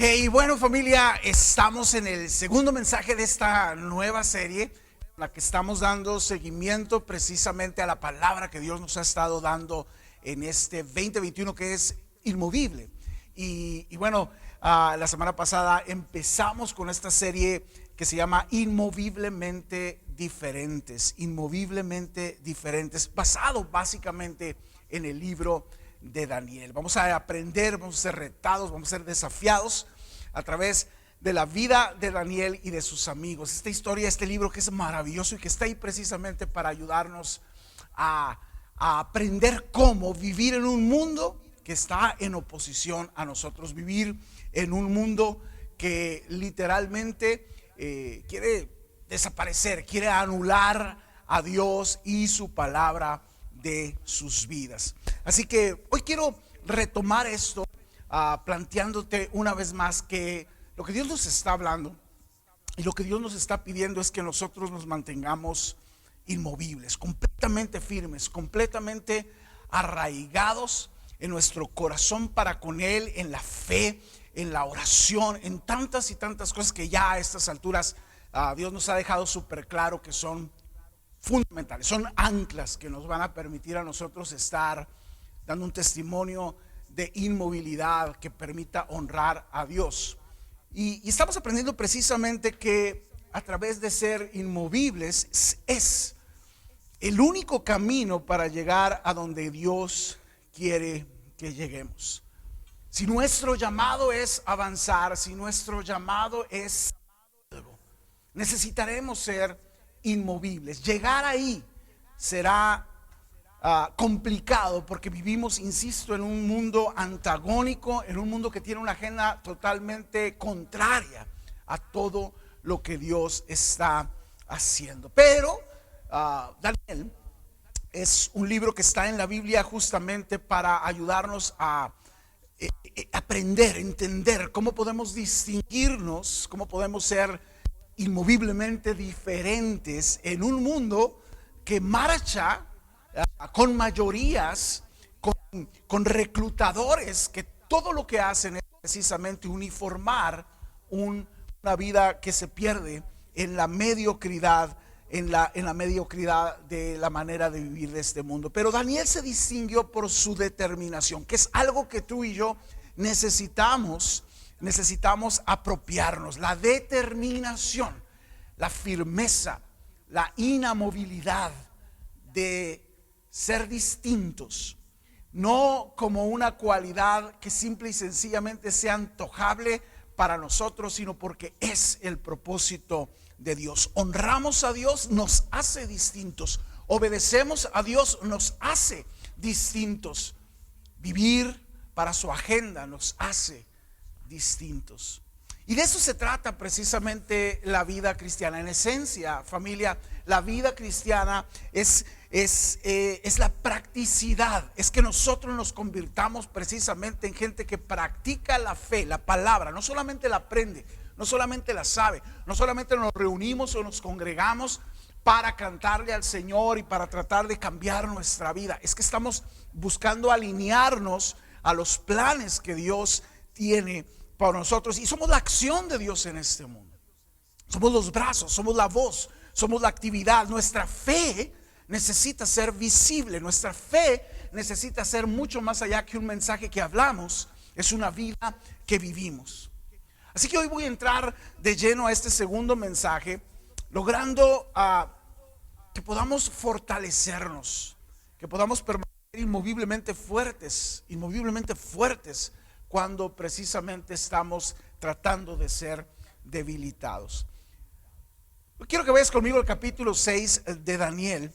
Hey, bueno familia, estamos en el segundo mensaje de esta nueva serie, en la que estamos dando seguimiento precisamente a la palabra que Dios nos ha estado dando en este 2021, que es inmovible. Y bueno, la semana pasada empezamos con esta serie que se llama Inmoviblemente Diferentes, basado básicamente en el libro de Daniel. Vamos a aprender, vamos a ser retados, vamos a ser desafiados a través de la vida de Daniel y de sus amigos. Esta historia, este libro que es maravilloso y que está ahí precisamente para ayudarnos a aprender cómo vivir en un mundo que está en oposición a nosotros, vivir en un mundo que literalmente quiere desaparecer, quiere anular a Dios y su palabra de sus vidas. Así que hoy quiero retomar esto, planteándote una vez más que lo que Dios nos está hablando y lo que Dios nos está pidiendo es que nosotros nos mantengamos inmovibles, completamente firmes, completamente arraigados en nuestro corazón para con Él, en la fe, en la oración, en tantas y tantas cosas que ya a estas alturas Dios nos ha dejado súper claro que son fundamentales, son anclas que nos van a permitir a nosotros estar dando un testimonio de inmovilidad que permita honrar a Dios. Y estamos aprendiendo precisamente que a través de ser inmovibles es el único camino para llegar a donde Dios quiere que lleguemos. Si nuestro llamado es avanzar, si nuestro llamado es algo, necesitaremos ser inmovibles. Llegar ahí será complicado porque vivimos, insisto, en un mundo antagónico, en un mundo que tiene una agenda totalmente contraria a todo lo que Dios está haciendo. Pero Daniel es un libro que está en la Biblia justamente para ayudarnos a aprender, entender cómo podemos distinguirnos, cómo podemos ser inmoviblemente diferentes en un mundo que marcha con mayorías, con reclutadores que todo lo que hacen es precisamente uniformar una vida que se pierde en la mediocridad, en la mediocridad de la manera de vivir de este mundo. Pero Daniel se distinguió por su determinación, que es algo que tú y yo necesitamos apropiarnos. La determinación, la firmeza, la inamovilidad de ser distintos, no como una cualidad que simple y sencillamente sea antojable para nosotros, sino porque es el propósito de Dios. Honramos a Dios, nos hace distintos. Obedecemos a Dios, nos hace distintos. Vivir para su agenda nos hace distintos. Y de eso se trata precisamente la vida cristiana. En esencia, familia, la vida cristiana es la practicidad. Es que nosotros nos convirtamos precisamente en gente que practica la fe, la palabra. No solamente la aprende, no solamente la sabe, no solamente nos reunimos o nos congregamos para cantarle al Señor y para tratar de cambiar nuestra vida. Es que estamos buscando alinearnos a los planes que Dios tiene para nosotros, y somos la acción de Dios en este mundo. Somos los brazos, somos la voz, somos la actividad. Nuestra fe necesita ser visible, nuestra fe necesita ser mucho más allá que un mensaje que hablamos, es una vida que vivimos. Así que hoy voy a entrar de lleno a este segundo mensaje, logrando que podamos fortalecernos, que podamos permanecer inmoviblemente fuertes cuando precisamente estamos tratando de ser debilitados. Quiero que vayas conmigo al capítulo 6 de Daniel.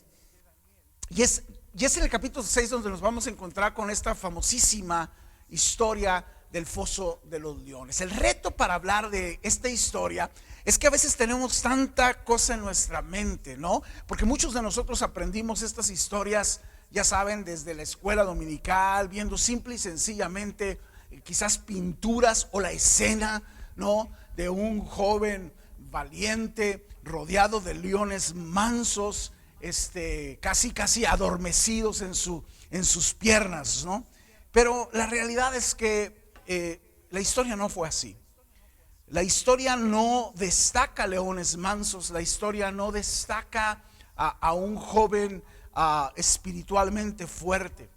Y es en el capítulo 6 donde nos vamos a encontrar con esta famosísima historia del foso de los leones. El reto para hablar de esta historia es que a veces tenemos tanta cosa en nuestra mente, ¿no? Porque muchos de nosotros aprendimos estas historias, ya saben, desde la escuela dominical, viendo simple y sencillamente quizás pinturas o la escena, ¿no?, de un joven valiente rodeado de leones mansos, casi adormecidos en sus piernas, ¿no? Pero la realidad es que la historia no fue así. La historia no destaca leones mansos, la historia no destaca a un joven espiritualmente fuerte.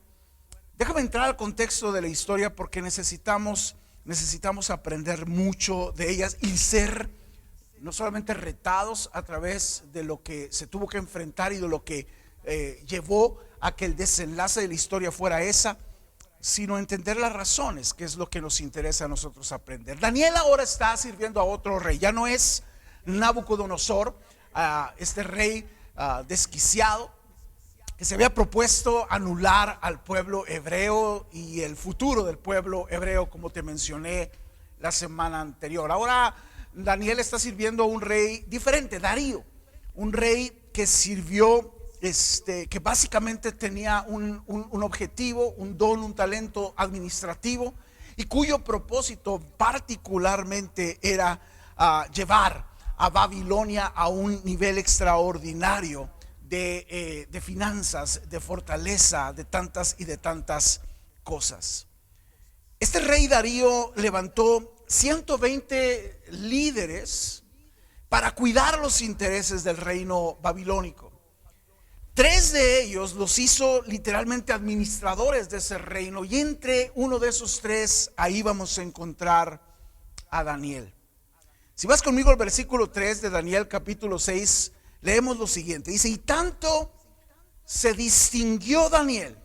Déjame entrar al contexto de la historia porque necesitamos aprender mucho de ellas y ser no solamente retados a través de lo que se tuvo que enfrentar y de lo que llevó a que el desenlace de la historia fuera esa, sino entender las razones, que es lo que nos interesa a nosotros aprender. Daniel ahora está sirviendo a otro rey, ya no es Nabucodonosor, este rey desquiciado, que se había propuesto anular al pueblo hebreo y el futuro del pueblo hebreo, como te mencioné la semana anterior. Ahora Daniel está sirviendo a un rey diferente, Darío, un rey que sirvió, que básicamente tenía un objetivo, un don, un talento administrativo, y cuyo propósito particularmente era llevar a Babilonia a un nivel extraordinario de finanzas, de fortaleza, de tantas cosas. Este rey Darío levantó 120 líderes para cuidar los intereses del reino babilónico. 3 de ellos los hizo literalmente administradores de ese reino, y entre uno de esos 3 ahí vamos a encontrar a Daniel. Si vas conmigo al versículo 3 de Daniel capítulo 6, leemos lo siguiente. Dice: y tanto se distinguió Daniel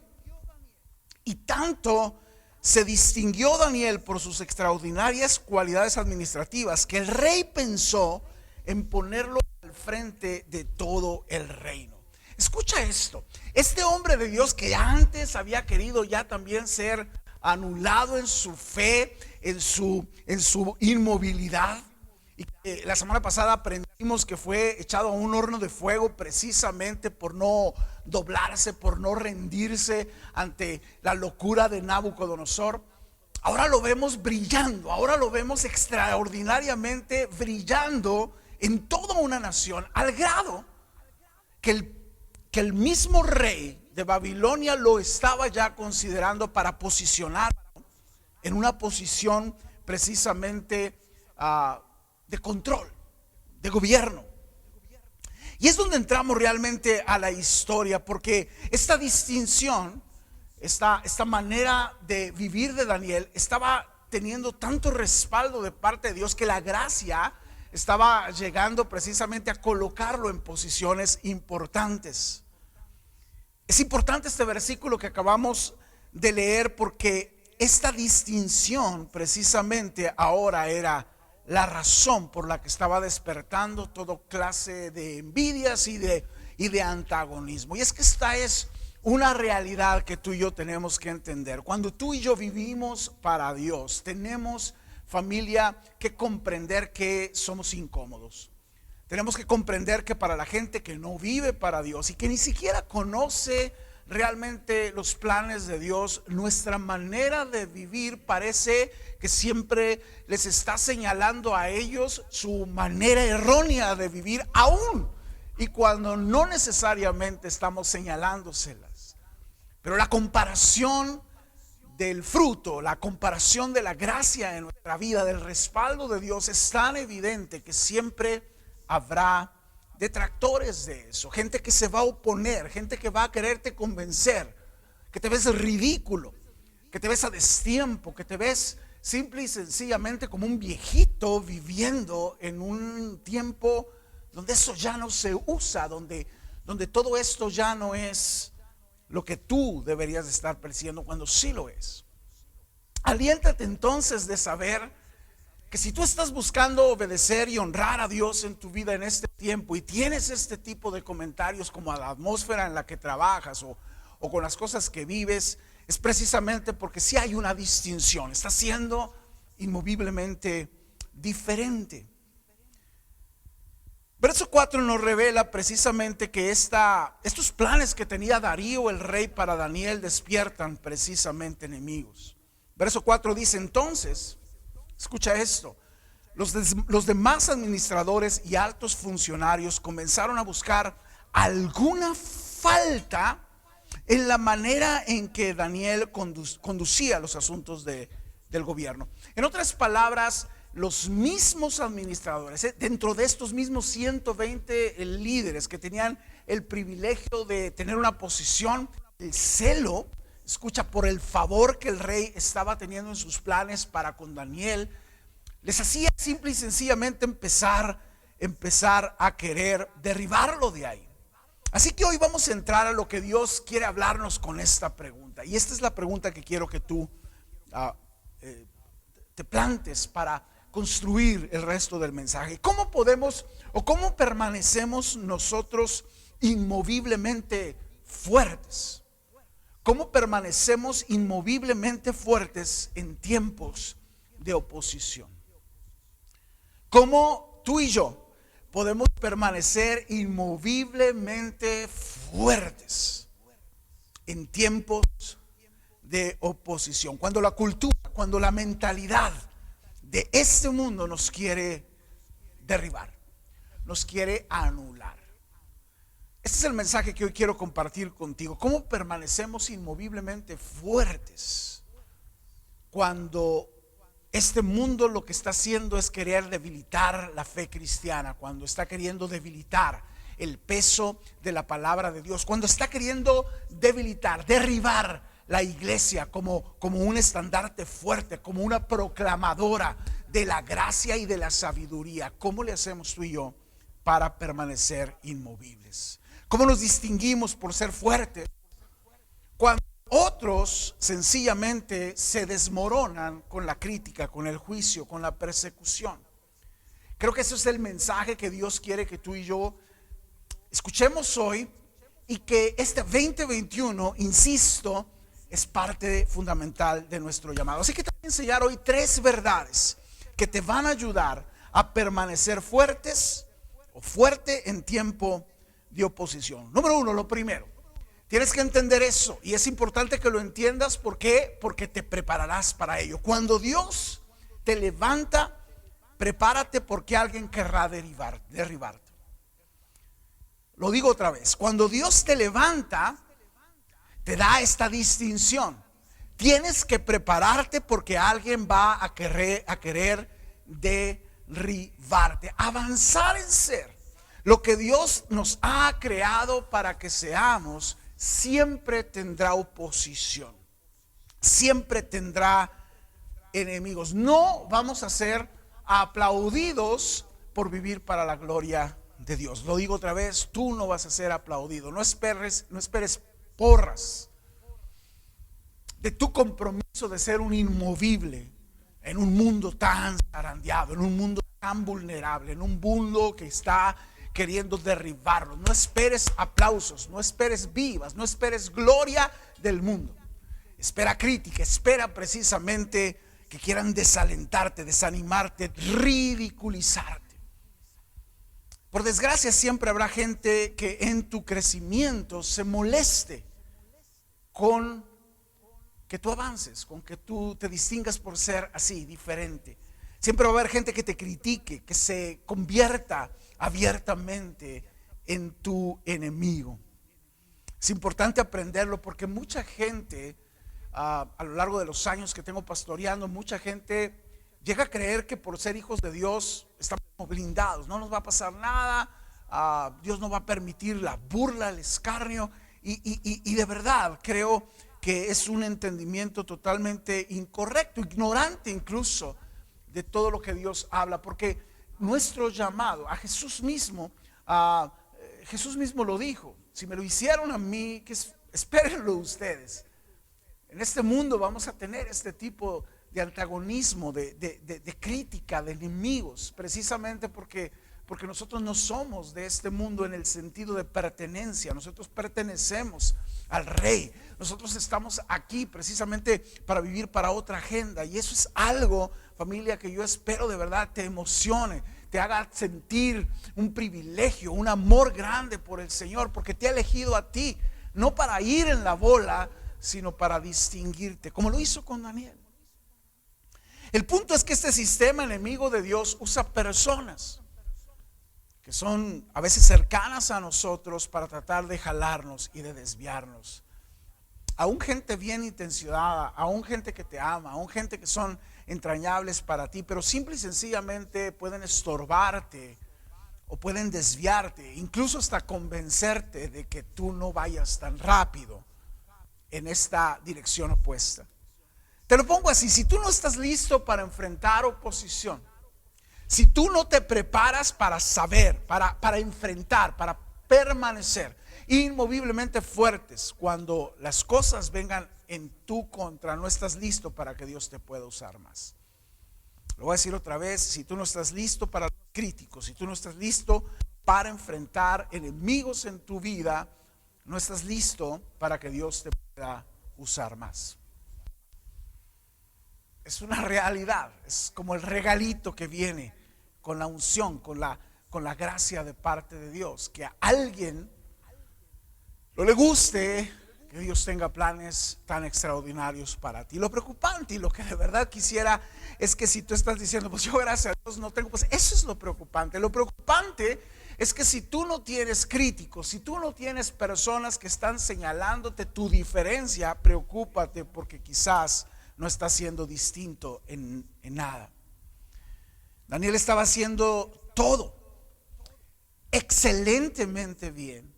por sus extraordinarias cualidades administrativas, que el rey pensó en ponerlo al frente de todo el reino. Escucha esto: este hombre de Dios, que antes había querido ya también ser anulado en su fe, en su inmovilidad, y que la semana pasada aprendimos que fue echado a un horno de fuego precisamente por no doblarse, por no rendirse ante la locura de Nabucodonosor. Ahora lo vemos brillando, ahora lo vemos extraordinariamente brillando en toda una nación, al grado que el mismo rey de Babilonia lo estaba ya considerando para posicionar en una posición precisamente de control, de gobierno. Y es donde entramos realmente a la historia, porque esta distinción, esta manera de vivir de Daniel estaba teniendo tanto respaldo de parte de Dios, que la gracia estaba llegando precisamente a colocarlo en posiciones importantes. Es importante este versículo que acabamos de leer, porque esta distinción precisamente ahora era la razón por la que estaba despertando toda clase de envidias y de antagonismo. Y es que esta es una realidad que tú y yo tenemos que entender. Cuando tú y yo vivimos para Dios, tenemos, familia, que comprender que somos incómodos. Tenemos que comprender que para la gente que no vive para Dios y que ni siquiera conoce realmente los planes de Dios, nuestra manera de vivir parece que siempre les está señalando a ellos su manera errónea de vivir, aún y cuando no necesariamente estamos señalándoselas. Pero la comparación del fruto, la comparación de la gracia en nuestra vida, del respaldo de Dios, es tan evidente que siempre habrá detractores de eso, gente que se va a oponer, gente que va a quererte convencer, que te ves ridículo, que te ves a destiempo, que te ves simple y sencillamente como un viejito viviendo en un tiempo donde eso ya no se usa, donde todo esto ya no es lo que tú deberías estar persiguiendo, cuando sí lo es. Aliéntate entonces de saber que si tú estás buscando obedecer y honrar a Dios en tu vida en este tiempo, y tienes este tipo de comentarios como a la atmósfera en la que trabajas o con las cosas que vives, es precisamente porque sí hay una distinción, está siendo inmoviblemente diferente. Verso 4 nos revela precisamente que estos planes que tenía Darío el rey para Daniel despiertan precisamente enemigos. Verso 4 dice: entonces, escucha esto, los demás administradores y altos funcionarios comenzaron a buscar alguna falta en la manera en que Daniel conducía los asuntos del gobierno. En otras palabras, los mismos administradores, dentro de estos mismos 120 líderes que tenían el privilegio de tener una posición, el celo, escucha, por el favor que el rey estaba teniendo en sus planes para con Daniel, les hacía simple y sencillamente empezar a querer derribarlo de ahí. Así que hoy vamos a entrar a lo que Dios quiere hablarnos con esta pregunta. Y esta es la pregunta que quiero que tú te plantes para construir el resto del mensaje. ¿Cómo podemos o cómo permanecemos nosotros inmoviblemente fuertes? ¿Cómo permanecemos inmoviblemente fuertes en tiempos de oposición? ¿Cómo tú y yo podemos permanecer inmoviblemente fuertes en tiempos de oposición? Cuando la cultura, cuando la mentalidad de este mundo nos quiere derribar, nos quiere anular. Este es el mensaje que hoy quiero compartir contigo. ¿Cómo permanecemos inmoviblemente fuertes cuando este mundo lo que está haciendo es querer debilitar la fe cristiana, cuando está queriendo debilitar el peso de la palabra de Dios, cuando está queriendo debilitar, derribar la iglesia como un estandarte fuerte, como una proclamadora de la gracia y de la sabiduría? ¿Cómo le hacemos tú y yo para permanecer inmovibles? ¿Cómo nos distinguimos por ser fuertes cuando otros sencillamente se desmoronan con la crítica, con el juicio, con la persecución? Creo que ese es el mensaje que Dios quiere que tú y yo escuchemos hoy, y que este 2021, insisto, es parte fundamental de nuestro llamado. Así que te voy a enseñar hoy 3 verdades que te van a ayudar a permanecer fuertes o fuerte en tiempo de oposición. Número 1, lo primero, tienes que entender eso, y es importante que lo entiendas. ¿Por qué? Porque te prepararás para ello. Cuando Dios te levanta, prepárate, porque alguien querrá derribarte. Lo digo otra vez: cuando Dios te levanta, te da esta distinción. Tienes que prepararte porque alguien va a querer derribarte. Avanzar en ser lo que Dios nos ha creado para que seamos siempre tendrá oposición, siempre tendrá enemigos. No vamos a ser aplaudidos por vivir para la gloria de Dios. Lo digo otra vez: tú no vas a ser aplaudido. No esperes porras de tu compromiso de ser un inmovible en un mundo tan zarandeado, en un mundo tan vulnerable, en un mundo que está queriendo derribarlo. No esperes aplausos, no esperes vivas, no esperes gloria del mundo. Espera crítica, espera precisamente que quieran desalentarte, desanimarte, ridiculizarte. Por desgracia, siempre habrá gente que en tu crecimiento se moleste con que tú avances, con que tú te distingas por ser así, diferente. Siempre va a haber gente que te critique, que se convierta abiertamente en tu enemigo. Es importante aprenderlo, porque mucha gente, a lo largo de los años que tengo pastoreando, mucha gente llega a creer que por ser hijos de Dios estamos blindados, no nos va a pasar nada, Dios no va a permitir la burla, el escarnio, y de verdad creo que es un entendimiento totalmente incorrecto, ignorante incluso de todo lo que Dios habla, porque nuestro llamado a Jesús mismo lo dijo: si me lo hicieron a mí, que espérenlo ustedes. En este mundo vamos a tener este tipo de antagonismo, de crítica, de enemigos, precisamente porque nosotros no somos de este mundo en el sentido de pertenencia. Nosotros pertenecemos al Rey. Nosotros estamos aquí precisamente para vivir para otra agenda, y eso es algo, familia, que yo espero de verdad te emocione, te haga sentir un privilegio, un amor grande por el Señor, porque te ha elegido a ti, no para ir en la bola, sino para distinguirte, como lo hizo con Daniel. El punto es que este sistema enemigo de Dios usa personas que son a veces cercanas a nosotros para tratar de jalarnos y de desviarnos. Aún gente bien intencionada, aún gente que te ama, aún gente que son entrañables para ti, pero simple y sencillamente pueden estorbarte o pueden desviarte, incluso hasta convencerte de que tú no vayas tan rápido en esta dirección opuesta. Te lo pongo así: si tú no estás listo para enfrentar oposición, si tú no te preparas para saber, para enfrentar, para permanecer inmoviblemente fuertes cuando las cosas vengan en tu contra, no estás listo para que Dios te pueda usar más. Lo voy a decir otra vez: si tú no estás listo para los críticos, si tú no estás listo para enfrentar enemigos en tu vida, no estás listo para que Dios te pueda usar más. Es una realidad, es como el regalito que viene con la unción, con la gracia de parte de Dios, que a alguien no le guste que Dios tenga planes tan extraordinarios para ti. Lo preocupante y lo que de verdad quisiera es que si tú estás diciendo, pues yo gracias a Dios no tengo, pues eso es lo preocupante. Lo preocupante es que si tú no tienes críticos, si tú no tienes personas que están señalándote tu diferencia, preocúpate, porque quizás no estás siendo distinto en nada. Daniel estaba haciendo todo excelentemente bien,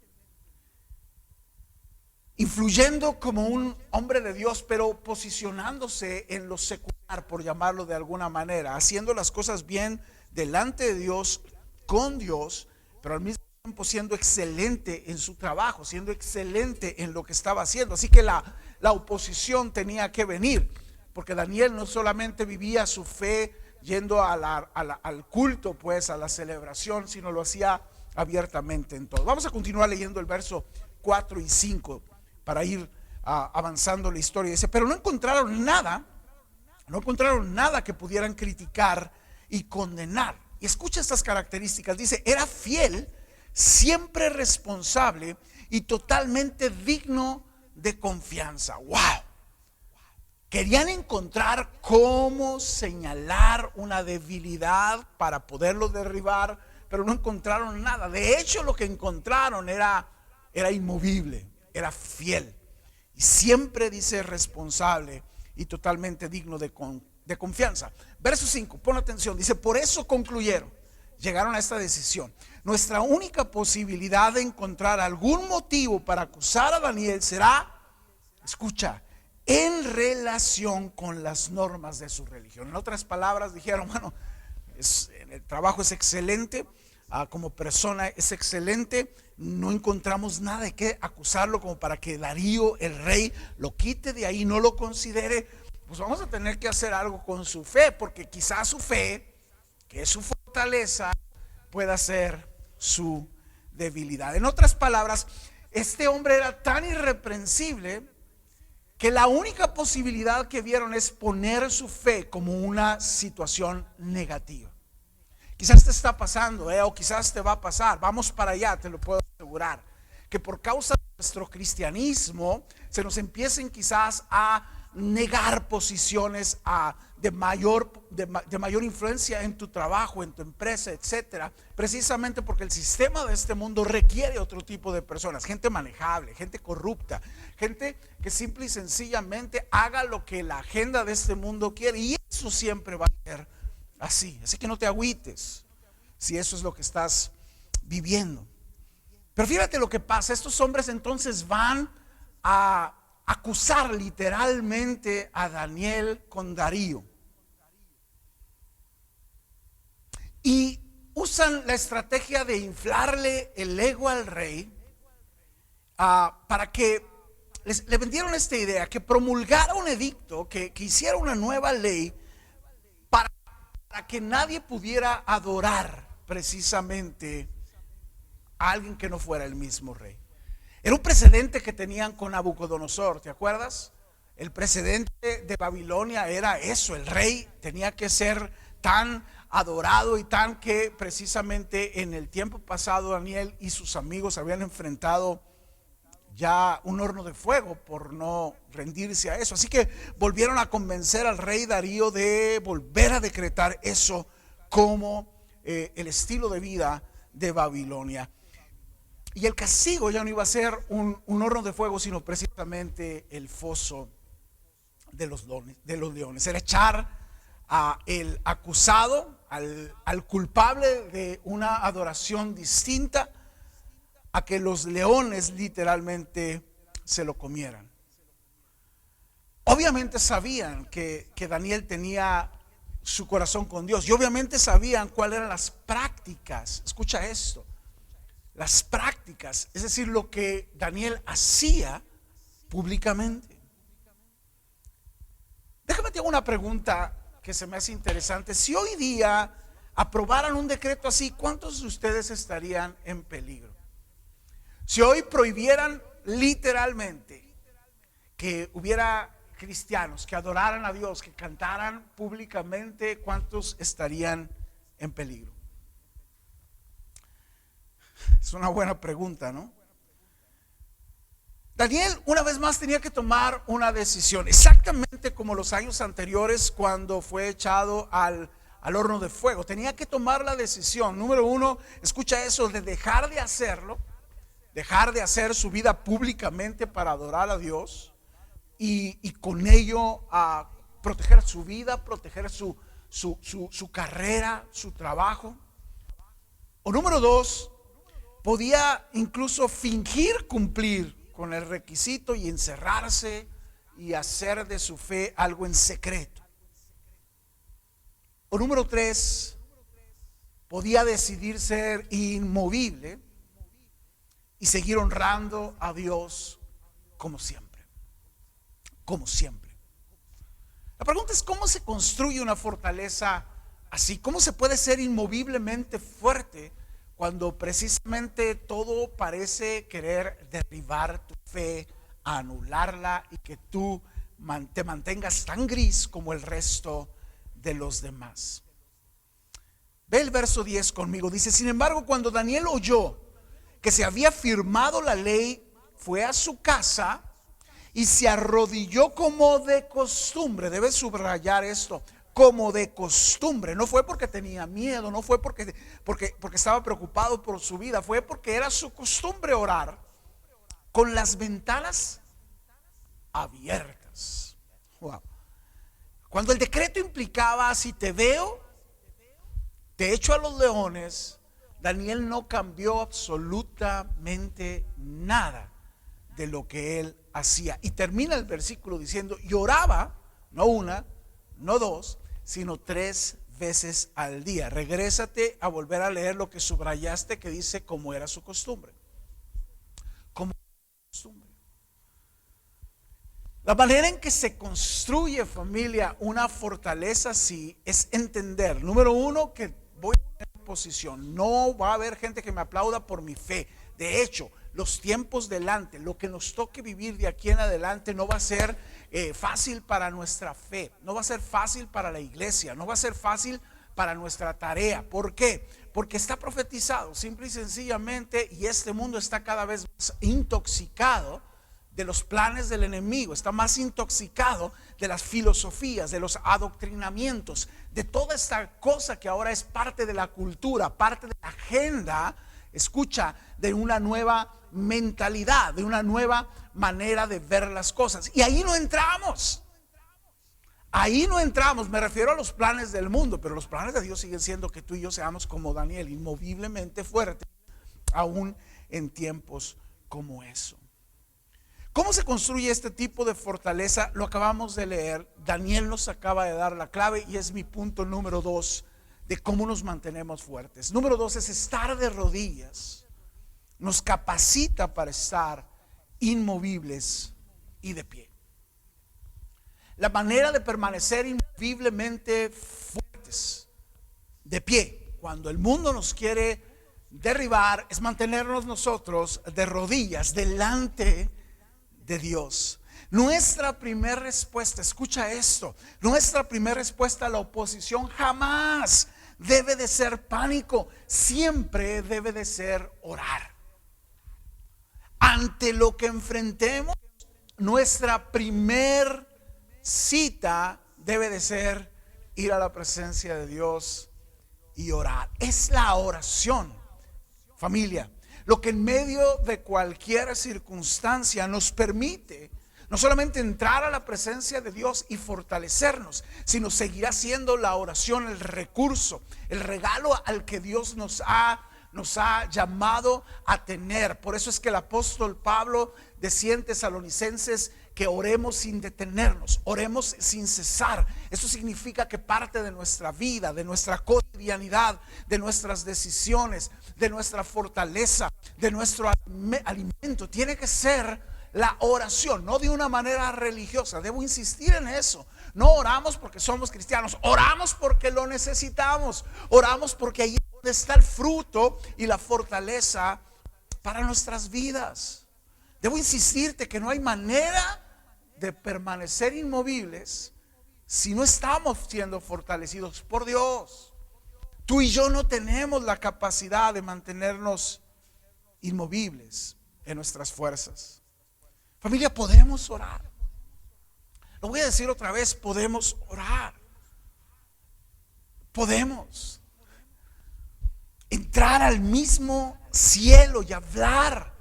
influyendo como un hombre de Dios, pero posicionándose en lo secular, por llamarlo de alguna manera, haciendo las cosas bien delante de Dios, con Dios, pero al mismo tiempo siendo excelente en su trabajo, siendo excelente en lo que estaba haciendo. Así que la oposición tenía que venir, porque Daniel no solamente vivía su fe yendo al culto, pues a la celebración, sino lo hacía abiertamente en todo. Vamos a continuar leyendo el verso 4 y 5 para ir avanzando la historia. Dice: pero no encontraron nada que pudieran criticar y condenar. Y escucha estas características. Dice: era fiel, siempre responsable y totalmente digno de confianza. ¡Wow! Querían encontrar cómo señalar una debilidad para poderlo derribar, pero no encontraron nada. De hecho, lo que encontraron era inmovible, era fiel. Y siempre dice responsable y totalmente digno de confianza. Verso 5, pon atención. Dice: por eso concluyeron, llegaron a esta decisión: nuestra única posibilidad de encontrar algún motivo para acusar a Daniel será, escucha, en relación con las normas de su religión. En otras palabras, dijeron: bueno, el trabajo es excelente, como persona es excelente, no encontramos nada de qué acusarlo como para que Darío, el rey, lo quite de ahí, no lo considere. Pues vamos a tener que hacer algo con su fe, porque quizás su fe, que es su fortaleza, pueda ser su debilidad. En otras palabras, este hombre era tan irreprensible que la única posibilidad que vieron es poner su fe como una situación negativa. Quizás te está pasando, o quizás te va a pasar. Vamos para allá, te lo puedo asegurar, que por causa de nuestro cristianismo se nos empiecen quizás a negar posiciones de mayor influencia en tu trabajo, en tu empresa, etcétera, precisamente porque el sistema de este mundo requiere otro tipo de personas, gente manejable, gente corrupta, gente que simple y sencillamente haga lo que la agenda de este mundo quiere, y eso siempre va a ser así. Así que no te agüites si eso es lo que estás viviendo. Pero fíjate lo que pasa: estos hombres entonces van a acusar literalmente a Daniel con Darío, y usan la estrategia de inflarle el ego al rey, para que le vendieron esta idea, que promulgara un edicto, que hiciera una nueva ley para que nadie pudiera adorar precisamente a alguien que no fuera el mismo rey. Era un precedente que tenían con Nabucodonosor, ¿te acuerdas? El precedente de Babilonia era eso: el rey tenía que ser tan adorado, y tan que precisamente en el tiempo pasado Daniel y sus amigos habían enfrentado ya un horno de fuego por no rendirse a eso. Así que volvieron a convencer al rey Darío de volver a decretar eso como el estilo de vida de Babilonia. Y el castigo ya no iba a ser un horno de fuego, sino precisamente el foso de los leones. Era echar a el acusado, al culpable de una adoración distinta, a que los leones literalmente se lo comieran. Obviamente sabían que Daniel tenía su corazón con Dios, y obviamente sabían cuáles eran las prácticas. Escucha esto, las prácticas, es decir, lo que Daniel hacía públicamente. Déjame te hago una pregunta que se me hace interesante. Si hoy día aprobaran un decreto así, ¿cuántos de ustedes estarían en peligro? Si hoy prohibieran literalmente que hubiera cristianos que adoraran a Dios, que cantaran públicamente, ¿cuántos estarían en peligro? Es una buena pregunta, ¿no? Daniel una vez más tenía que tomar una decisión, exactamente como los años anteriores cuando fue echado al horno de fuego. Tenía que tomar la decisión, número uno, escucha eso, de dejar de hacerlo, dejar de hacer su vida públicamente para adorar a Dios y con ello a proteger su vida, proteger su carrera, su trabajo. O número dos, podía incluso fingir cumplir con el requisito y encerrarse y hacer de su fe algo en secreto. O número tres, podía decidir ser inmovible y seguir honrando a Dios como siempre. Como siempre. La pregunta es: ¿cómo se construye una fortaleza así? ¿Cómo se puede ser inmoviblemente fuerte cuando precisamente todo parece querer derribar tu fe, anularla, y que tú te mantengas tan gris como el resto de los demás? Ve el verso 10 conmigo. Dice: sin embargo, cuando Daniel oyó que se había firmado la ley, fue a su casa y se arrodilló como de costumbre. Debes subrayar esto: como de costumbre. No fue porque tenía miedo, no fue porque estaba preocupado por su vida, fue porque era su costumbre orar con las ventanas abiertas. Wow. Cuando el decreto implicaba: si te veo, te echo a los leones, Daniel no cambió absolutamente nada de lo que él hacía. Y termina el versículo diciendo: y oraba, no una, no dos, sino 3 veces al día. Regrésate a volver a leer lo que subrayaste, que dice: como era su costumbre. Como era su costumbre. La manera en que se construye, familia, una fortaleza así es entender, número uno, que voy a tener posición. No va a haber gente que me aplauda por mi fe. De hecho, los tiempos delante, lo que nos toque vivir de aquí en adelante, no va a ser fácil para nuestra fe, no va a ser fácil para la iglesia, no va a ser fácil para nuestra tarea. ¿Por qué? Porque está profetizado, simple y sencillamente, y este mundo está cada vez más intoxicado de los planes del enemigo, está más intoxicado de las filosofías, de los adoctrinamientos, de toda esta cosa que ahora es parte de la cultura, parte de la agenda. Escucha, de una nueva mentalidad, de una nueva manera de ver las cosas. Y ahí no entramos. Ahí no entramos. Me refiero a los planes del mundo, pero los planes de Dios siguen siendo que tú y yo seamos como Daniel, inmoviblemente fuertes, aún en tiempos como eso. ¿Cómo se construye este tipo de fortaleza? Lo acabamos de leer. Daniel nos acaba de dar la clave, y es mi punto número 2 de cómo nos mantenemos fuertes. Número 2 es estar de rodillas. Nos capacita para estar inmovibles y de pie. La manera de permanecer inmoviblemente fuertes, de pie, cuando el mundo nos quiere derribar, es mantenernos nosotros de rodillas delante de Dios. Nuestra primera respuesta, escucha esto, nuestra primera respuesta a la oposición jamás debe de ser pánico, siempre debe de ser orar. Ante lo que enfrentemos, nuestra primer cita debe de ser ir a la presencia de Dios y orar. Es la oración, familia, lo que en medio de cualquier circunstancia nos permite No solamente entrar a la presencia de Dios y fortalecernos, sino seguirá siendo la oración el recurso, el regalo al que Dios nos ha llamado a tener. Por eso es que el apóstol Pablo decía en Tesalonicenses que oremos sin detenernos, oremos sin cesar. Eso significa que parte de nuestra vida, de nuestra cotidianidad, de nuestras decisiones, de nuestra fortaleza, de nuestro alimento, tiene que ser la oración, no de una manera religiosa. Debo insistir en eso. No oramos porque somos cristianos, oramos porque lo necesitamos, oramos porque ahí es donde está el fruto y la fortaleza para nuestras vidas. Debo insistirte que no hay manera de permanecer inmovibles si no estamos siendo fortalecidos por Dios. Tú y yo no tenemos la capacidad de mantenernos inmovibles en nuestras fuerzas. Familia, podemos orar. Lo voy a decir otra vez, podemos orar. Podemos entrar al mismo cielo y hablar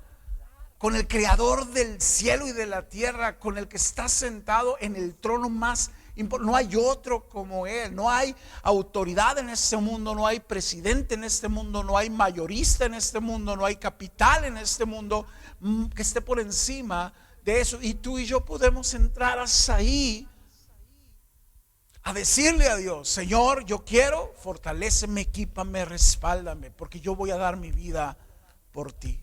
con el creador del cielo y de la tierra, con el que está sentado en el trono más importante. No hay otro como él. No hay autoridad en este mundo, no hay presidente en este mundo, no hay mayorista en este mundo, no hay capital en este mundo que esté por encima de eso. Y tú y yo podemos entrar hasta ahí a decirle a Dios: Señor, yo quiero, fortaléceme, equípame, respáldame, porque yo voy a dar mi vida por ti.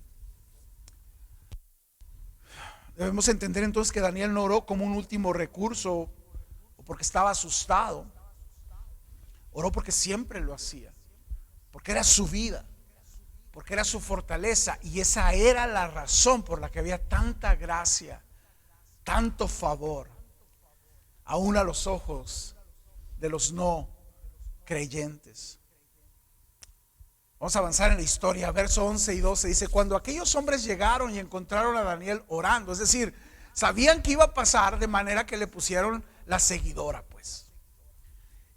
Debemos entender entonces que Daniel no oró como un último recurso o porque estaba asustado. Oró porque siempre lo hacía, porque era su vida, porque era su fortaleza, y esa era la razón por la que había tanta gracia, tanto favor, aún a los ojos de los no creyentes. Vamos a avanzar en la historia. Verso 11 y 12 dice: cuando aquellos hombres llegaron y encontraron a Daniel orando, es decir, sabían que iba a pasar, de manera que le pusieron la seguidora, pues.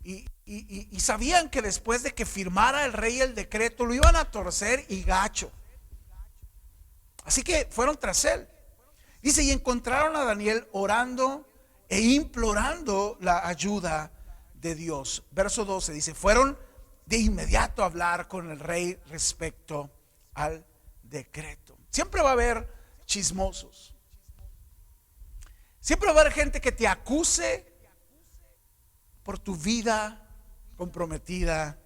Y sabían que después de que firmara el rey el decreto, lo iban a torcer y gacho. Así que fueron tras él. Dice: y encontraron a Daniel orando e implorando la ayuda de Dios. Verso 12 dice: fueron de inmediato a hablar con el rey respecto al decreto. Siempre va a haber chismosos. Siempre va a haber gente que te acuse por tu vida comprometida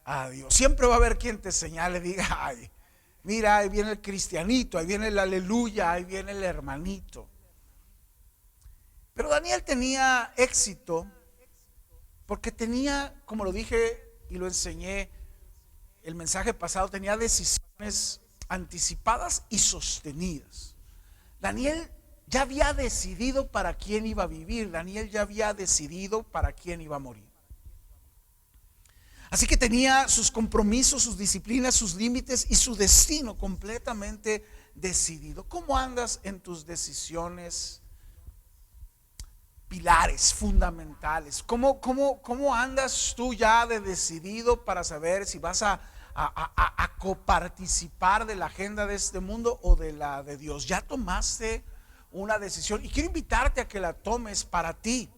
a Dios. Siempre va a haber quien te señale, diga: ay, mira, ahí viene el cristianito, ahí viene el aleluya, ahí viene el hermanito. Pero Daniel tenía éxito porque tenía, como lo dije y lo enseñé el mensaje pasado, tenía decisiones anticipadas y sostenidas. Daniel ya había decidido para quién iba a vivir. Daniel ya había decidido para quién iba a morir. Así que tenía sus compromisos, sus disciplinas, sus límites y su destino completamente decidido. ¿Cómo andas en tus decisiones pilares fundamentales? ¿Cómo andas tú ya de decidido para saber si vas a coparticipar de la agenda de este mundo o de la de Dios? ¿Ya tomaste una decisión? Y quiero invitarte a que la tomes para ti,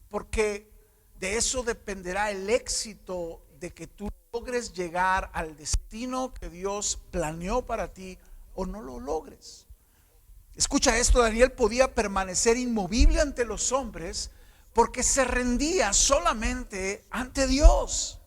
porque de eso dependerá el éxito de que tú logres llegar al destino que Dios planeó para ti o no lo logres. Escucha esto: Daniel podía permanecer inmovible ante los hombres porque se rendía solamente ante Dios.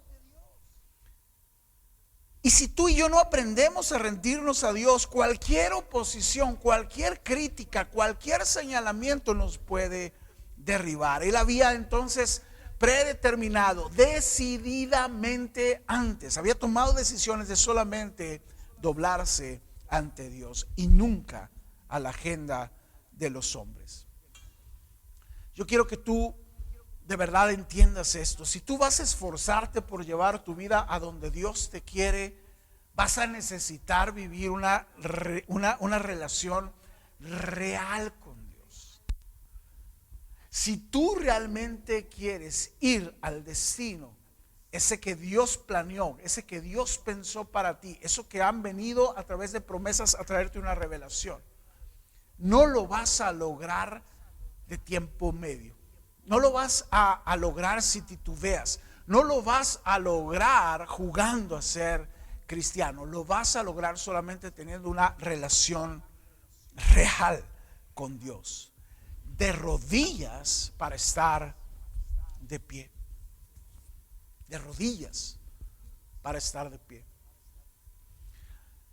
Y si tú y yo no aprendemos a rendirnos a Dios, cualquier oposición, cualquier crítica, cualquier señalamiento nos puede derribar. Él había entonces predeterminado decididamente antes, había tomado decisiones de solamente doblarse ante Dios y nunca a la agenda de los hombres. Yo quiero que tú de verdad entiendas esto. Si tú vas a esforzarte por llevar tu vida a donde Dios te quiere, vas a necesitar vivir una relación real con Dios. Si tú realmente quieres ir al destino, ese que Dios planeó, ese que Dios pensó para ti, eso que han venido a través de promesas a traerte una revelación, no lo vas a lograr de tiempo medio. No lo vas a lograr si titubeas. No lo vas a lograr jugando a ser cristiano. Lo vas a lograr solamente teniendo una relación real con Dios. De rodillas para estar de pie. De rodillas para estar de pie.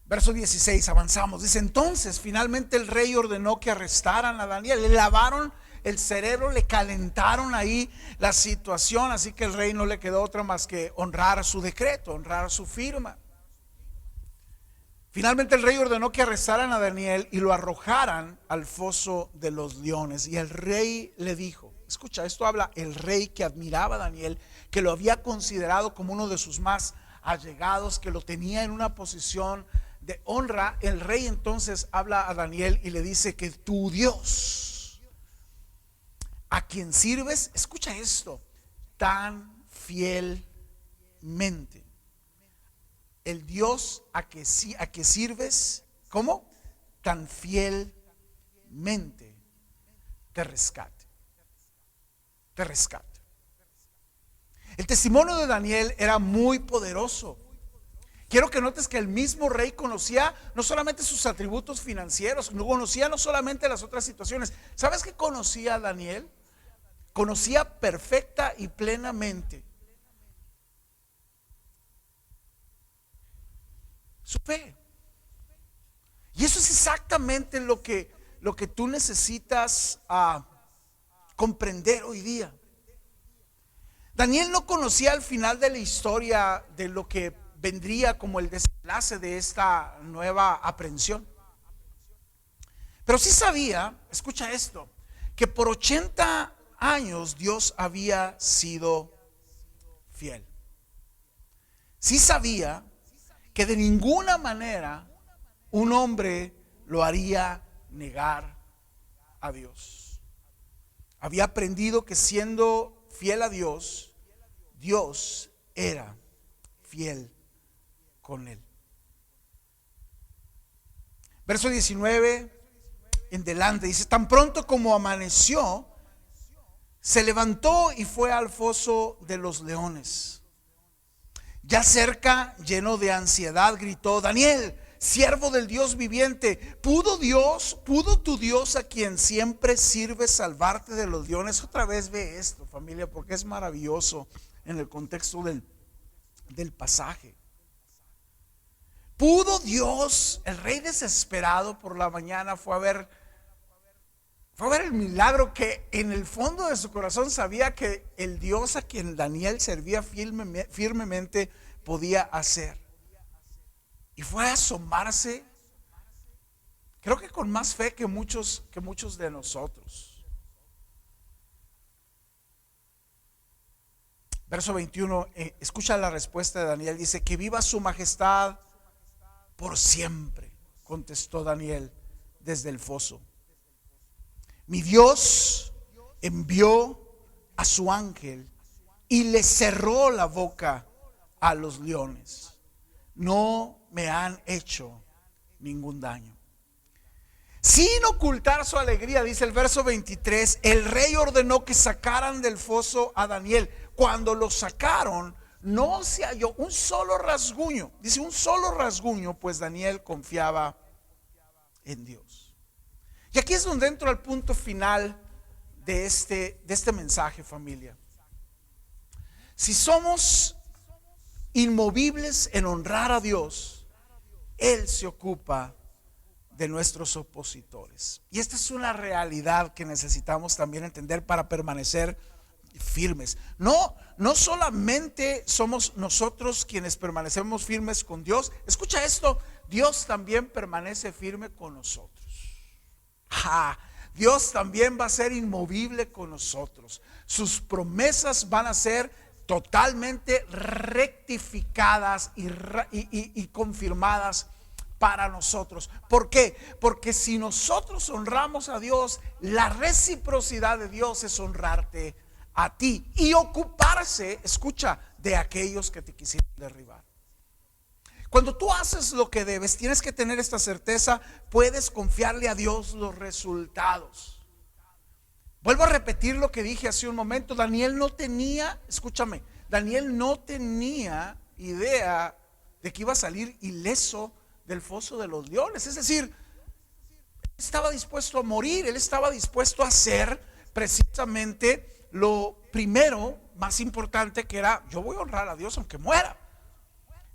Verso 16, avanzamos. Dice: entonces finalmente el rey ordenó que arrestaran a Daniel. Le lavaron el cerebro, le calentaron ahí la situación. Así que el rey no le quedó otra más que honrar su decreto, honrar su firma. Finalmente el rey ordenó que arrestaran a Daniel y lo arrojaran al foso de los leones. Y el rey le dijo, escucha, esto habla el rey que admiraba a Daniel, que lo había considerado como uno de sus más allegados, que lo tenía en una posición de honra. El rey entonces habla a Daniel y le dice que tu Dios, a quien sirves, escucha esto, tan fielmente. El Dios a que sirves, ¿cómo? Tan fielmente te rescate. Te rescate. El testimonio de Daniel era muy poderoso. Quiero que notes que el mismo rey conocía no solamente sus atributos financieros, conocía no solamente las otras situaciones. ¿Sabes qué conocía Daniel? Conocía perfecta y plenamente su fe. Y eso es exactamente lo que tú necesitas comprender hoy día. Daniel no conocía al final de la historia de lo que vendría como el desenlace de esta nueva aprehensión. Pero sí sabía, escucha esto, que por 80 años Dios había sido fiel. Sí sabía que de ninguna manera un hombre lo haría negar a Dios. Había aprendido que siendo fiel a Dios, Dios era fiel con él. Verso 19 en delante dice: tan pronto como amaneció, se levantó y fue al foso de los leones. Ya cerca, lleno de ansiedad, gritó: Daniel, siervo del Dios viviente, ¿pudo tu Dios a quien siempre sirves salvarte de los leones? Otra vez ve esto, familia, porque es maravilloso en el contexto del pasaje. ¿Pudo Dios? El rey desesperado por la mañana fue a ver el milagro que en el fondo de su corazón sabía que el Dios a quien Daniel servía firmemente podía hacer. Y fue a asomarse, creo que con más fe que muchos de nosotros. Verso 21, escucha la respuesta de Daniel. Dice: que viva su majestad por siempre, contestó Daniel desde el foso. Mi Dios envió a su ángel y le cerró la boca a los leones. No me han hecho ningún daño. Sin ocultar su alegría, dice el verso 23, el rey ordenó que sacaran del foso a Daniel. Cuando lo sacaron, no se halló un solo rasguño. Dice un solo rasguño, pues Daniel confiaba en Dios. Y aquí es donde entro al punto final de este mensaje, familia. Si somos inmovibles en honrar a Dios, Él se ocupa de nuestros opositores. Y esta es una realidad que necesitamos también entender para permanecer firmes. No solamente somos nosotros quienes permanecemos firmes con Dios. Escucha esto, Dios también permanece firme con nosotros. Dios también va a ser inmovible con nosotros. Sus promesas van a ser totalmente rectificadas y confirmadas para nosotros. ¿Por qué? Porque si nosotros honramos a Dios, la reciprocidad de Dios es honrarte a ti y ocuparse, escucha, de aquellos que te quisieron derribar. Cuando tú haces lo que debes, tienes que tener esta certeza, puedes confiarle a Dios los resultados. Vuelvo a repetir lo que dije hace un momento. Daniel no tenía, escúchame, Daniel no tenía idea de que iba a salir ileso del foso de los leones. Es decir, él estaba dispuesto a morir, él estaba dispuesto a hacer precisamente lo primero, más importante, que era: yo voy a honrar a Dios aunque muera.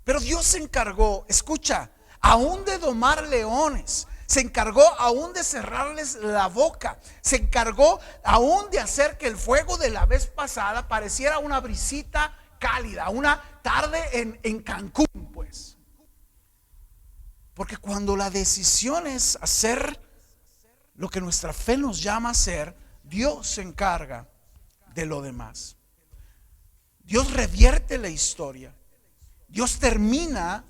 Pero Dios se encargó, escucha, aún de domar leones, se encargó aún de cerrarles la boca, se encargó aún de hacer que el fuego de la vez pasada pareciera una brisita cálida, una tarde en Cancún, pues. Porque cuando la decisión es hacer lo que nuestra fe nos llama a hacer, Dios se encarga de lo demás. Dios revierte la historia. Dios termina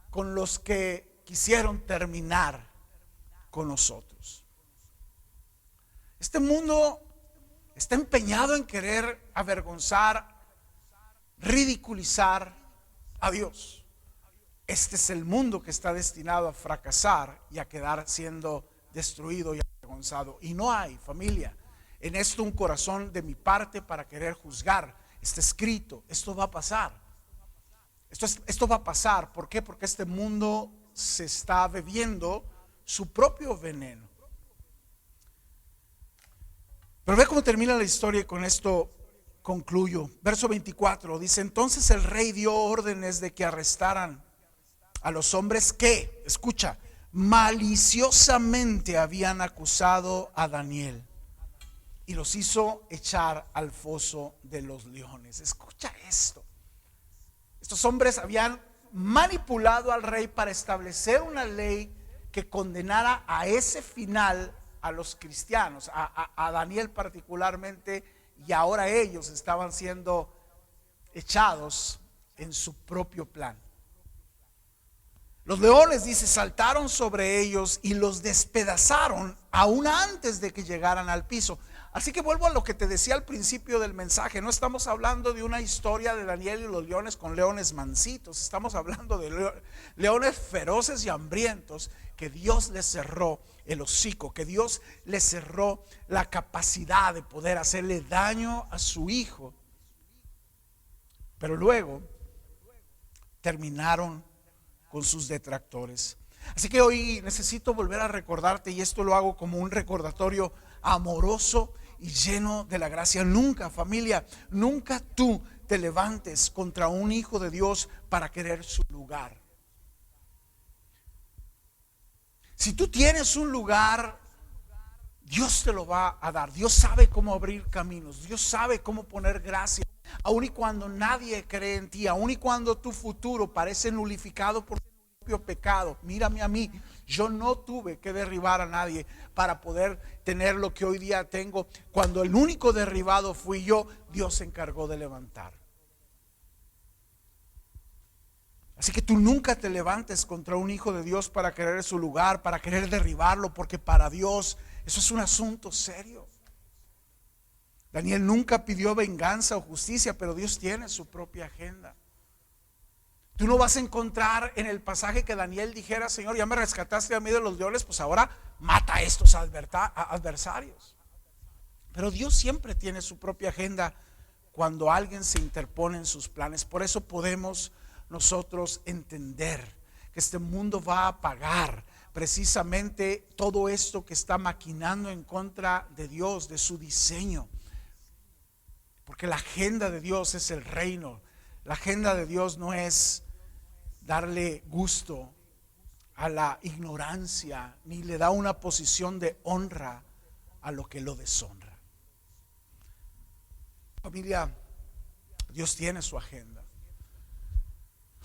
con los que quisieron terminar con nosotros. Este mundo está empeñado en querer avergonzar, ridiculizar a Dios. Este es el mundo que está destinado a fracasar y a quedar siendo destruido y avergonzado. Y no hay, familia, en esto un corazón de mi parte para querer juzgar. Está escrito, esto va a pasar. Esto va a pasar. ¿Por qué? Porque este mundo se está bebiendo su propio veneno. Pero ve cómo termina la historia, y con esto concluyo. Verso 24 dice: entonces el rey dio órdenes de que arrestaran a los hombres que, escucha, maliciosamente habían acusado a Daniel, y los hizo echar al foso de los leones. Escucha esto. Estos hombres habían manipulado al rey para establecer una ley que condenara a ese final a los cristianos, a Daniel particularmente, y ahora ellos estaban siendo echados en su propio plan. Los leones, dice, saltaron sobre ellos y los despedazaron aún antes de que llegaran al piso. Así que vuelvo a lo que te decía al principio del mensaje. No estamos hablando de una historia de Daniel y los leones con leones mansitos. Estamos hablando de leones feroces y hambrientos que Dios les cerró el hocico, que Dios les cerró la capacidad de poder hacerle daño a su hijo. Pero luego terminaron con sus detractores. Así que hoy necesito volver a recordarte, y esto lo hago como un recordatorio amoroso y lleno de la gracia. Nunca, familia, nunca tú te levantes contra un hijo de Dios para querer su lugar. Si tú tienes un lugar, Dios te lo va a dar. Dios sabe cómo abrir caminos, Dios sabe cómo poner gracia. Aun y cuando nadie cree en ti, aun y cuando tu futuro parece nulificado por tu propio pecado, mírame a mí. Yo no tuve que derribar a nadie para poder tener lo que hoy día tengo. Cuando el único derribado fui yo, Dios se encargó de levantar. Así que tú nunca te levantes contra un hijo de Dios para querer su lugar, para querer derribarlo, porque para Dios eso es un asunto serio. Daniel nunca pidió venganza o justicia, pero Dios tiene su propia agenda. Tú no vas a encontrar en el pasaje que Daniel dijera: Señor, ya me rescataste a mí de los leones, pues ahora mata a estos adversarios. Pero Dios siempre tiene su propia agenda cuando alguien se interpone en sus planes. Por eso podemos nosotros entender que este mundo va a pagar precisamente todo esto que está maquinando en contra de Dios, de su diseño. Porque la agenda de Dios es el reino. La agenda de Dios no es darle gusto a la ignorancia, ni le da una posición de honra a lo que lo deshonra. Familia, Dios tiene su agenda.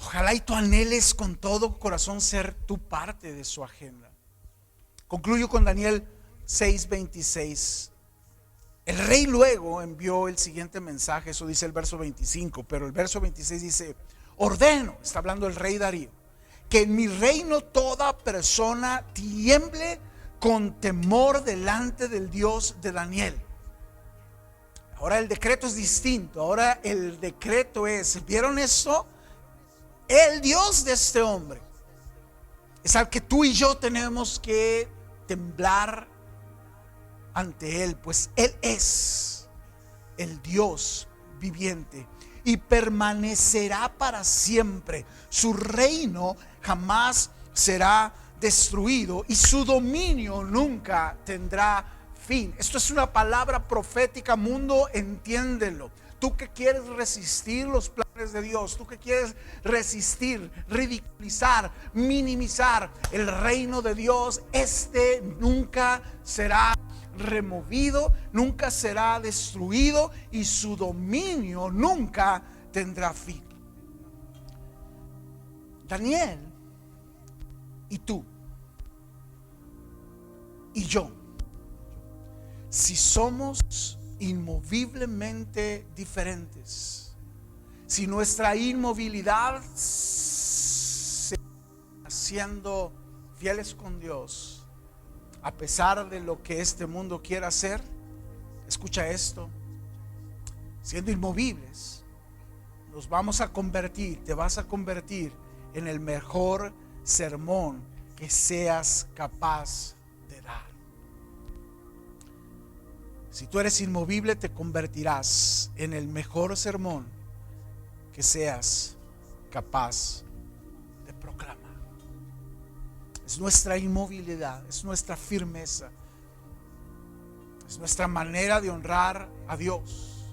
Ojalá y tú anheles con todo corazón ser tu parte de su agenda. Concluyo con Daniel 6:26. El rey luego envió el siguiente mensaje, eso dice el verso 25, pero el verso 26 dice: ordeno, está hablando el rey Darío, que en mi reino toda persona tiemble con temor delante del Dios de Daniel. Ahora el decreto es distinto. Ahora el decreto es: ¿vieron esto? El Dios de este hombre es al que tú y yo tenemos que temblar ante Él, pues Él es el Dios viviente y permanecerá para siempre. Su reino jamás será destruido y su dominio nunca tendrá fin. Esto es una palabra profética, mundo, entiéndelo. Tú que quieres resistir los planes de Dios, tú que quieres resistir, ridiculizar, minimizar el reino de Dios, este nunca será removido, nunca será destruido y su dominio nunca tendrá fin. Daniel y tú y yo, si somos inmoviblemente diferentes, si nuestra inmovilidad siendo fieles con Dios a pesar de lo que este mundo quiera hacer, escucha esto, siendo inmovibles, nos vamos a convertir, te vas a convertir en el mejor sermón que seas capaz de dar. Si tú eres inmovible, te convertirás en el mejor sermón que seas capaz de proclamar. Es nuestra inmovilidad, es nuestra firmeza, es nuestra manera de honrar a Dios.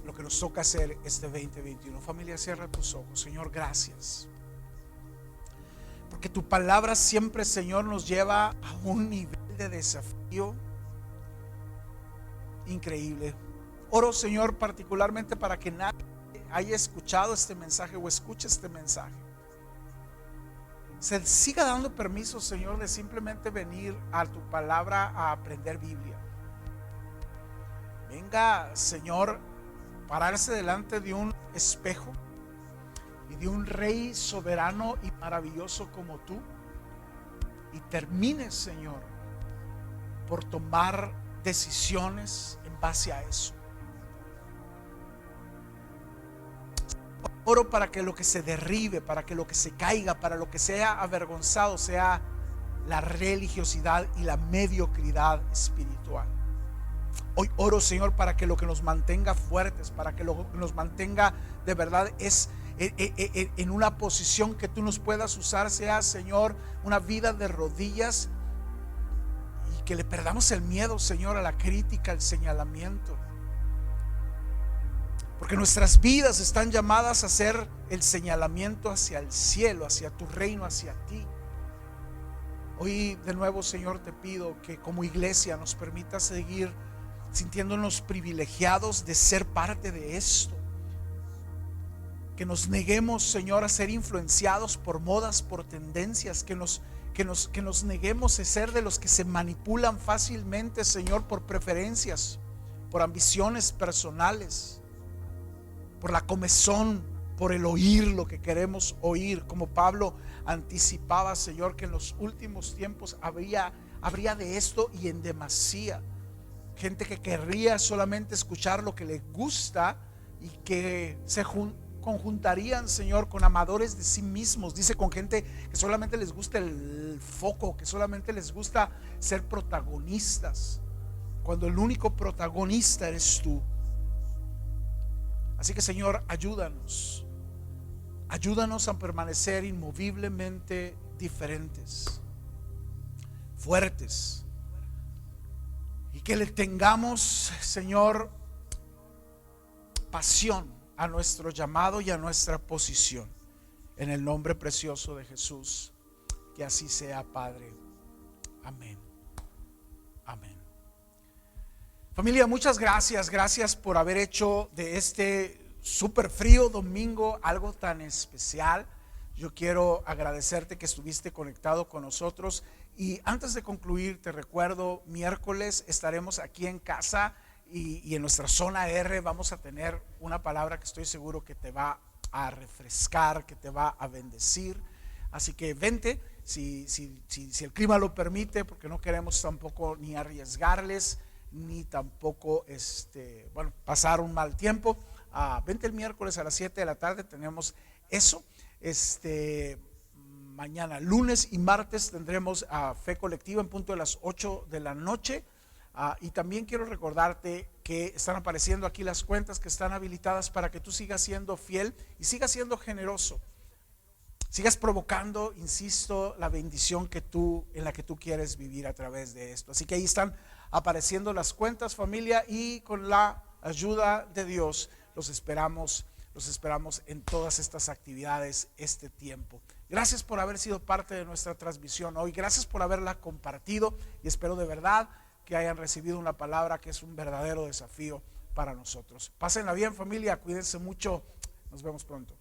Lo que nos toca hacer este 2021. Familia, cierra tus ojos. Señor, gracias. Porque tu palabra siempre, Señor, nos lleva a un nivel de desafío increíble. Oro, Señor, particularmente para que nadie haya escuchado este mensaje o escuche este mensaje, se siga dando permiso, Señor, de simplemente venir a tu palabra a aprender Biblia. Venga, Señor, pararse delante de un espejo y de un rey soberano y maravilloso como tú, y termine, Señor, por tomar decisiones en base a eso. Oro para que lo que se derribe, para que lo que se caiga, para lo que sea avergonzado sea la religiosidad y la mediocridad espiritual. Hoy oro, Señor, para que lo que nos mantenga fuertes, para que lo que nos mantenga de verdad es en una posición que tú nos puedas usar, sea, Señor, una vida de rodillas, y que le perdamos el miedo, Señor, a la crítica, al señalamiento. Porque nuestras vidas están llamadas a hacer el señalamiento hacia el cielo, hacia tu reino, hacia ti. Hoy de nuevo, Señor, te pido que como iglesia nos permita seguir sintiéndonos privilegiados de ser parte de esto. Que nos neguemos, Señor, a ser influenciados por modas, por tendencias, que nos neguemos a ser de los que se manipulan fácilmente, Señor, por preferencias, por ambiciones personales, por la comezón, por el oír lo que queremos oír. Como Pablo anticipaba, Señor, que en los últimos tiempos habría de esto y en demasía. Gente que querría solamente escuchar lo que les gusta y que se conjuntarían, Señor, con amadores de sí mismos. Dice, con gente que solamente les gusta el foco, que solamente les gusta ser protagonistas, cuando el único protagonista eres tú. Así que, Señor, ayúdanos a permanecer inmoviblemente diferentes, fuertes, y que le tengamos, Señor, pasión a nuestro llamado y a nuestra posición. En el nombre precioso de Jesús, que así sea, Padre. Amén. Amén. Familia, muchas gracias. Gracias por haber hecho de este súper frío domingo algo tan especial. Yo quiero agradecerte que estuviste conectado con nosotros. Y antes de concluir, te recuerdo, miércoles estaremos aquí en casa y en nuestra zona R vamos a tener una palabra que estoy seguro que te va a refrescar, que te va a bendecir. Así que vente, si el clima lo permite, porque no queremos tampoco ni arriesgarles ni tampoco pasar un mal tiempo. Vente el miércoles a las 7 de la tarde, tenemos eso. Mañana, lunes y martes, tendremos Fe Colectiva en punto de las 8 de la noche. Y también quiero recordarte que están apareciendo aquí las cuentas que están habilitadas para que tú sigas siendo fiel y sigas siendo generoso. Sigas provocando, insisto, la bendición en la que tú quieres vivir a través de esto. Así que ahí están apareciendo las cuentas, familia, y con la ayuda de Dios los esperamos en todas estas actividades este tiempo. Gracias por haber sido parte de nuestra transmisión hoy. Gracias por haberla compartido y espero de verdad que hayan recibido una palabra que es un verdadero desafío para nosotros. Pásenla bien, familia, cuídense mucho. Nos vemos pronto.